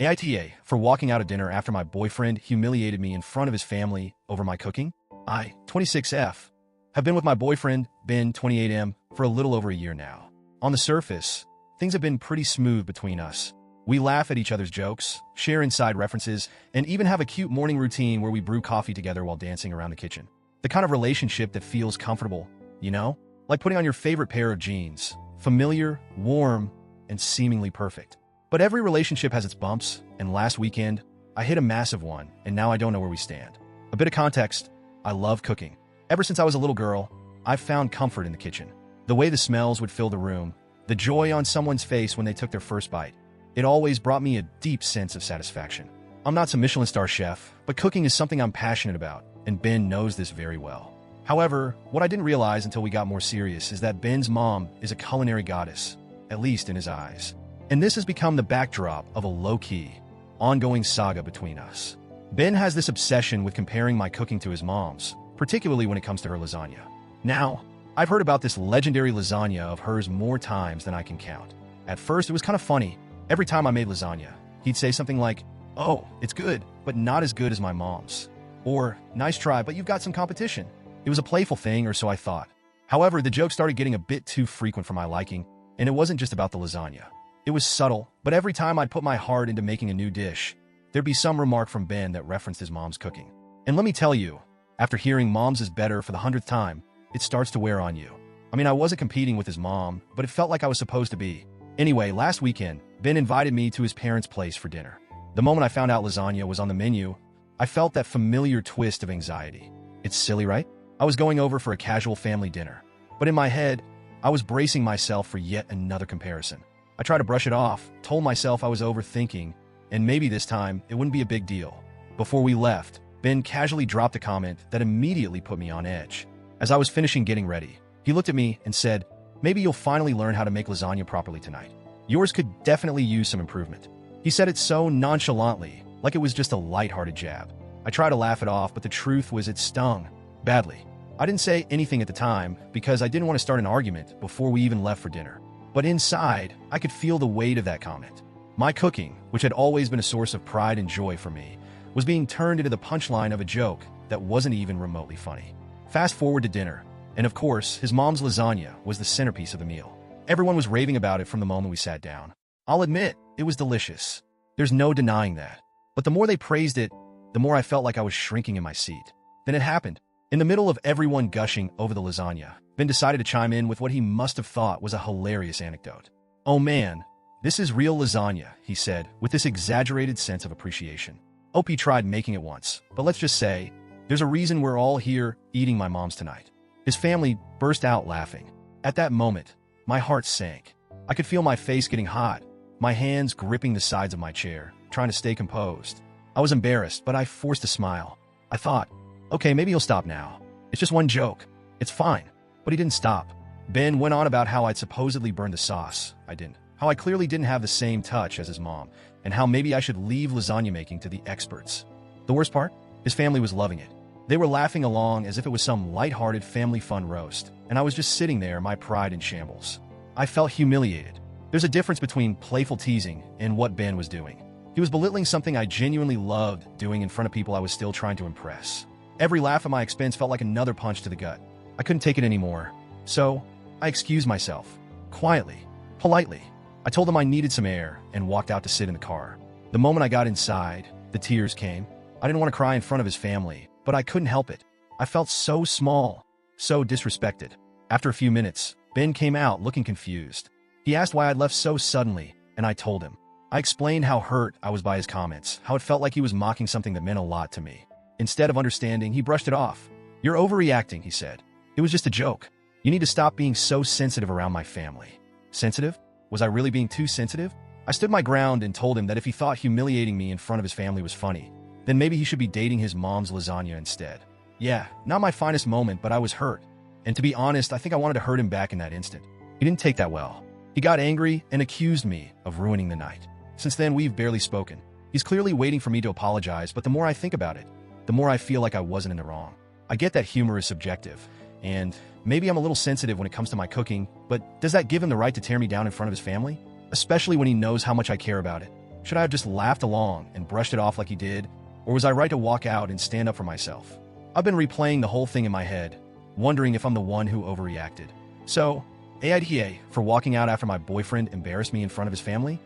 AITA for walking out of dinner after my boyfriend humiliated me in front of his family over my cooking. I, 26F, have been with my boyfriend, Ben, 28M, for a little over a year now. On the surface, things have been pretty smooth between us. We laugh at each other's jokes, share inside references, and even have a cute morning routine where we brew coffee together while dancing around the kitchen. The kind of relationship that feels comfortable, you know? Like putting on your favorite pair of jeans. Familiar, warm, and seemingly perfect. But every relationship has its bumps, and last weekend, I hit a massive one, and now I don't know where we stand. A bit of context, I love cooking. Ever since I was a little girl, I've found comfort in the kitchen. The way the smells would fill the room, the joy on someone's face when they took their first bite. It always brought me a deep sense of satisfaction. I'm not some Michelin star chef, but cooking is something I'm passionate about, and Ben knows this very well. However, what I didn't realize until we got more serious is that Ben's mom is a culinary goddess, at least in his eyes. And this has become the backdrop of a low-key, ongoing saga between us. Ben has this obsession with comparing my cooking to his mom's, particularly when it comes to her lasagna. Now, I've heard about this legendary lasagna of hers more times than I can count. At first, it was kind of funny. Every time I made lasagna, he'd say something like, "Oh, it's good, but not as good as my mom's." Or, "Nice try, but you've got some competition." It was a playful thing, or so I thought. However, the joke started getting a bit too frequent for my liking, and it wasn't just about the lasagna. It was subtle, but every time I'd put my heart into making a new dish, there'd be some remark from Ben that referenced his mom's cooking. And let me tell you, after hearing mom's is better for the 100th time, it starts to wear on you. I mean, I wasn't competing with his mom, but it felt like I was supposed to be. Anyway, last weekend, Ben invited me to his parents' place for dinner. The moment I found out lasagna was on the menu, I felt that familiar twist of anxiety. It's silly, right? I was going over for a casual family dinner, but in my head, I was bracing myself for yet another comparison. I tried to brush it off, told myself I was overthinking, and maybe this time it wouldn't be a big deal. Before we left, Ben casually dropped a comment that immediately put me on edge. As I was finishing getting ready, he looked at me and said, "Maybe you'll finally learn how to make lasagna properly tonight. Yours could definitely use some improvement." He said it so nonchalantly, like it was just a lighthearted jab. I tried to laugh it off, but the truth was it stung badly. I didn't say anything at the time because I didn't want to start an argument before we even left for dinner. But inside, I could feel the weight of that comment. My cooking, which had always been a source of pride and joy for me, was being turned into the punchline of a joke that wasn't even remotely funny. Fast forward to dinner, and of course, his mom's lasagna was the centerpiece of the meal. Everyone was raving about it from the moment we sat down. I'll admit, it was delicious. There's no denying that. But the more they praised it, the more I felt like I was shrinking in my seat. Then it happened. In the middle of everyone gushing over the lasagna, Ben decided to chime in with what he must have thought was a hilarious anecdote. "Oh man, this is real lasagna," he said, with this exaggerated sense of appreciation. "Opie tried making it once, but let's just say, there's a reason we're all here eating my mom's tonight." His family burst out laughing. At that moment, my heart sank. I could feel my face getting hot, my hands gripping the sides of my chair, trying to stay composed. I was embarrassed, but I forced a smile. I thought, okay, maybe he'll stop now. It's just one joke. It's fine. But he didn't stop. Ben went on about how I'd supposedly burned the sauce. I didn't. How I clearly didn't have the same touch as his mom, and how maybe I should leave lasagna making to the experts. The worst part? His family was loving it. They were laughing along as if it was some lighthearted family fun roast, and I was just sitting there, my pride in shambles. I felt humiliated. There's a difference between playful teasing and what Ben was doing. He was belittling something I genuinely loved doing in front of people I was still trying to impress. Every laugh at my expense felt like another punch to the gut. I couldn't take it anymore. So, I excused myself. Quietly. Politely. I told him I needed some air and walked out to sit in the car. The moment I got inside, the tears came. I didn't want to cry in front of his family, but I couldn't help it. I felt so small, so disrespected. After a few minutes, Ben came out looking confused. He asked why I'd left so suddenly, and I told him. I explained how hurt I was by his comments, how it felt like he was mocking something that meant a lot to me. Instead of understanding, he brushed it off. "You're overreacting," he said. "It was just a joke. You need to stop being so sensitive around my family." Sensitive? Was I really being too sensitive? I stood my ground and told him that if he thought humiliating me in front of his family was funny, then maybe he should be dating his mom's lasagna instead. Yeah, not my finest moment, but I was hurt. And to be honest, I think I wanted to hurt him back in that instant. He didn't take that well. He got angry and accused me of ruining the night. Since then, we've barely spoken. He's clearly waiting for me to apologize, but the more I think about it, the more I feel like I wasn't in the wrong. I get that humor is subjective, and maybe I'm a little sensitive when it comes to my cooking, but does that give him the right to tear me down in front of his family? Especially when he knows how much I care about it. Should I have just laughed along and brushed it off like he did, or was I right to walk out and stand up for myself? I've been replaying the whole thing in my head, wondering if I'm the one who overreacted. So, AITA for walking out after my boyfriend embarrassed me in front of his family?